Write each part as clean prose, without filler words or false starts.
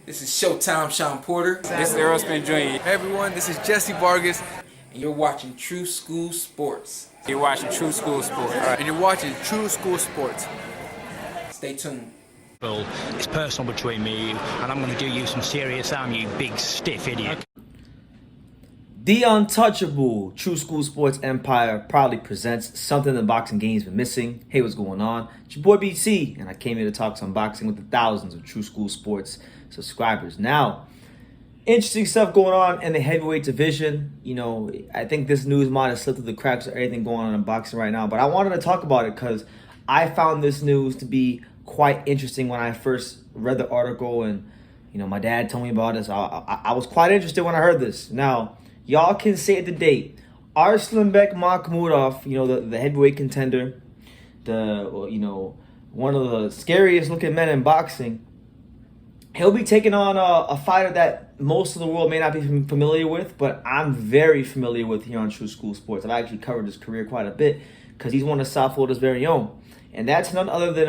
This is Showtime Sean Porter. This is Arslanbek Jr. Hey everyone, this is Jesse Vargas. And you're watching True School Sports. You're watching True School Sports. And you're watching True School Sports. Stay tuned. It's personal between me and you, and I'm going to do you some serious harm, you big stiff idiot. The untouchable True School Sports Empire proudly presents something the boxing game's been missing. Hey, what's going on? It's your boy BT, and I came here to talk some boxing with the thousands of True School Sports subscribers. Now, interesting stuff going on in the heavyweight division. You know, I think this news might have slipped through the cracks of everything going on in boxing right now, but I wanted to talk about it because I found this news to be quite interesting when I first read the article, and you know, my dad told me about this. I was quite interested when I heard this. Now, y'all can say the date. Arslanbek Makhmudov, you know, the heavyweight contender, one of the scariest looking men in boxing. He'll be taking on a fighter that most of the world may not be familiar with, but I'm very familiar with here on True School Sports. I've actually covered his career quite a bit because he's one of South Florida's very own. And that's none other than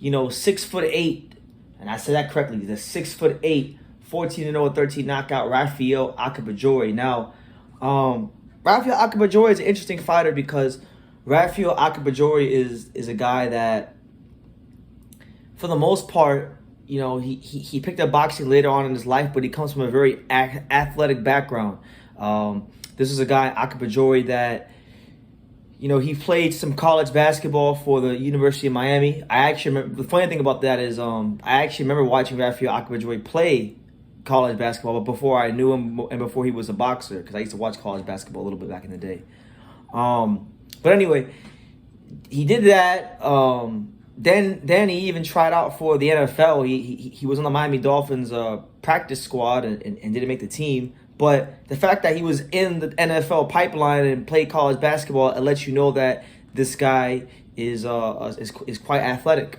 6'8", and I said that correctly. He's a 6'8", 14-0 with 13 knockout, Raphael Akpejiori. Now, Raphael Akpejiori is an interesting fighter because Raphael Akpejiori is a guy that, for the most part, you know, he picked up boxing later on in his life, but he comes from a very athletic background. This is a guy, Akpejiori, that, you know, he played some college basketball for the University of Miami. I actually remember, the funny thing about that is I actually remember watching Raphael Akpejiori play college basketball, but before I knew him and before he was a boxer, because I used to watch college basketball a little bit back in the day. But anyway, he did that. Then he even tried out for the NFL. He was on the Miami Dolphins practice squad and didn't make the team. But the fact that he was in the NFL pipeline and played college basketball, it lets you know that this guy is quite athletic.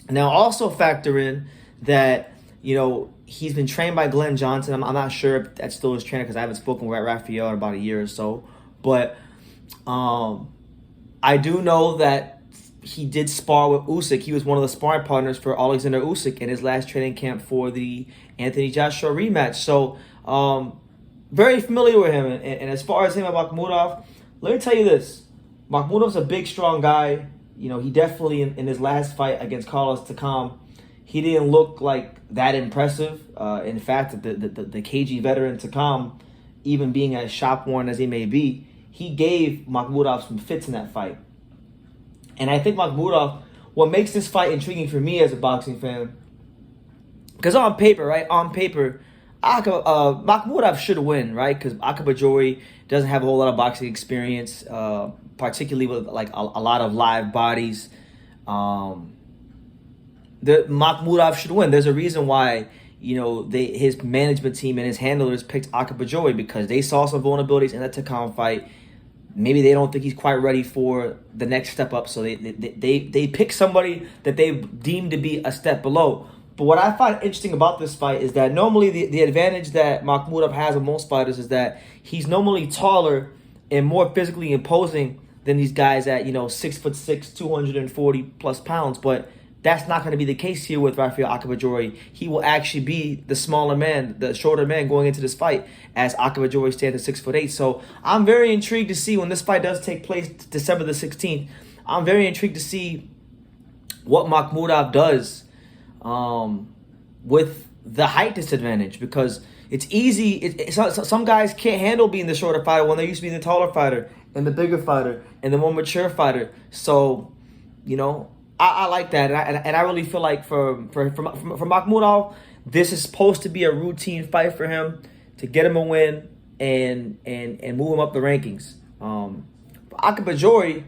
Now, also factor in that, you know, he's been trained by Glenn Johnson. I'm not sure if that's still his trainer because I haven't spoken with Raphael in about a year or so. But I do know that he did spar with Usyk. He was one of the sparring partners for Alexander Usyk in his last training camp for the Anthony Joshua rematch. So, very familiar with him. And as far as him and Makhmudov, let me tell you this. Makhmudov's a big, strong guy. You know, he definitely, in his last fight against Carlos Takam, he didn't look like that impressive. In fact, the KG veteran Takam, even being as shop-worn as he may be, he gave Makhmudov some fits in that fight. And I think Makhmudov, what makes this fight intriguing for me as a boxing fan, because on paper, right, Makhmudov should win, right? Because Akpejiori doesn't have a whole lot of boxing experience, particularly with like a lot of live bodies. The Makhmudov should win. There's a reason why, you know, his management team and his handlers picked Akpejiori, because they saw some vulnerabilities in the Takam fight. Maybe they don't think he's quite ready for the next step up, so they pick somebody that they deem to be a step below. But what I find interesting about this fight is that normally the advantage that Makhmudov has of most fighters is that he's normally taller and more physically imposing than these guys at, you know, 6'6", 240 plus pounds. But that's not going to be the case here with Raphael Akpejiori. He will actually be the smaller man, the shorter man going into this fight, as Akpejiori stands at 6'8". So I'm very intrigued to see when this fight does take place December the 16th. I'm very intrigued to see what Makhmudov does with the height disadvantage, because it's easy. Some guys can't handle being the shorter fighter when they're used to being the taller fighter and the bigger fighter and the more mature fighter. So, you know, I like that, and I really feel like for Makhmudov, this is supposed to be a routine fight for him to get him a win and move him up the rankings. For Akpejiori,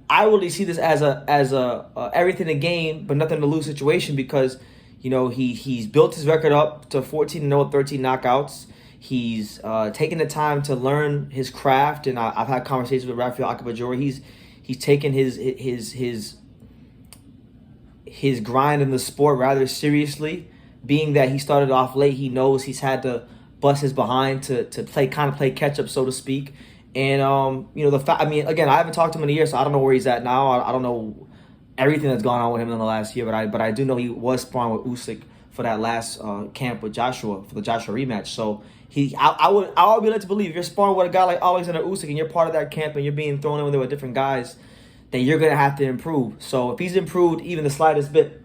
I really see this as a everything to gain but nothing to lose situation, because, you know, he's built his record up to 14-0, 13 knockouts. He's taken the time to learn his craft, and I've had conversations with Raphael Akpejiori. He's taken his grind in the sport rather seriously, being that he started off late. He knows he's had to bust his behind to play catch up, so to speak. And you know, again, I haven't talked to him in a year, so I don't know where he's at now. I don't know everything that's gone on with him in the last year, but I do know he was sparring with Usyk for that last camp with Joshua, for the Joshua rematch. So I would be led to believe if you're sparring with a guy like Alexander Usyk and you're part of that camp and you're being thrown in there with different guys, then you're gonna have to improve. So if he's improved even the slightest bit,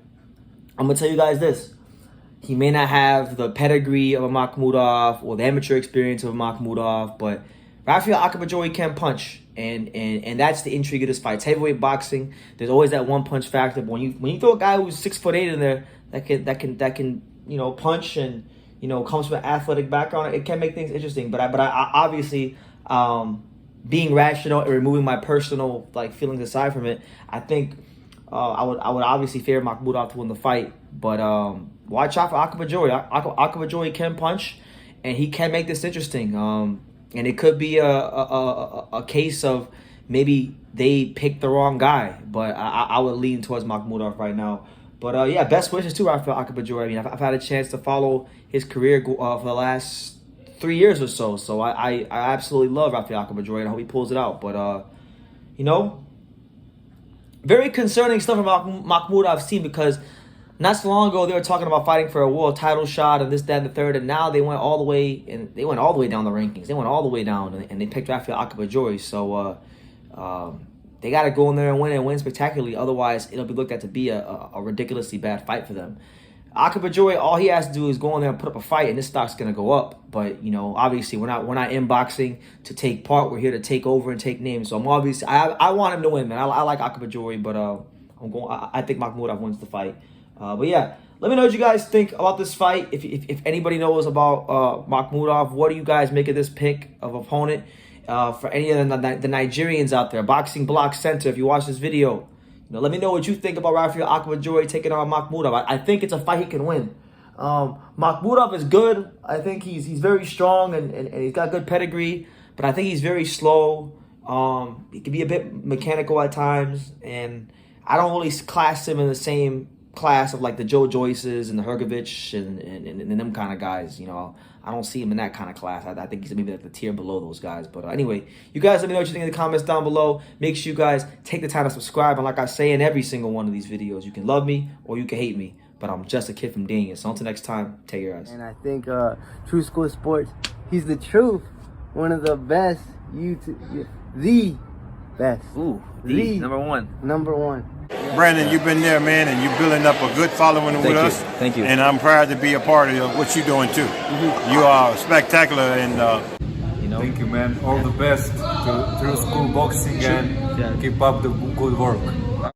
I'm gonna tell you guys this: he may not have the pedigree of a Makhmudov or the amateur experience of a Makhmudov, but Raphael Akpejiori can punch, and that's the intrigue of this fight. It's heavyweight boxing. There's always that one punch factor. But when you throw a guy who's 6'8" in there that can punch and comes from an athletic background, it can make things interesting. But I obviously, being rational and removing my personal feelings aside from it, I think I would obviously favor Makhmudov to win the fight. But watch out for Akpejiori. Akpejiori can punch, and he can make this interesting. And it could be a case of maybe they picked the wrong guy, but I would lean towards Makhmudov right now. But yeah, best wishes to Raphael Akpejiori. I mean, I've had a chance to follow his career for the last 3 years or so. So I absolutely love Raphael Akpejiori, and I hope he pulls it out. But very concerning stuff from Makhmudov's team, because not so long ago they were talking about fighting for a world title shot and this, that, and the third, and now they went all the way down the rankings. They went all the way down, and they picked Raphael Akpejiori. So they got to go in there and win spectacularly. Otherwise, it'll be looked at to be a ridiculously bad fight for them. Akpejiori, all he has to do is go in there and put up a fight, and this stock's gonna go up. But obviously, we're not in boxing to take part. We're here to take over and take names. So I want him to win, man. I like Akpejiori, but I think Makhmudov wins the fight. But yeah, let me know what you guys think about this fight. If anybody knows about Makhmudov, what do you guys make of this pick of opponent? For any of the Nigerians out there, Boxing Block Center, if you watch this video, let me know what you think about Raphael Akpejiori taking on Makhmudov. I think it's a fight he can win. Makhmudov is good. I think he's very strong and he's got good pedigree, but I think he's very slow. He can be a bit mechanical at times, and I don't really class him in the same class of the Joe Joyces and the Hergovich and them kind of guys. I don't see him in that kind of class. I think he's maybe the tier below those guys. But anyway, you guys let me know what you think in the comments down below. Make sure you guys take the time to subscribe. And like I say in every single one of these videos, you can love me or you can hate me, but I'm just a kid from Dania. So until next time, take your ass. And I think True School Sports, he's the truth. One of the best the best. Ooh, the number one. Number one. Brandon, you've been there, man, and you're building up a good following with us. Thank you. And I'm proud to be a part of what you're doing too. You are spectacular, and Thank you, man. All the best to True School Boxing, and keep up the good work.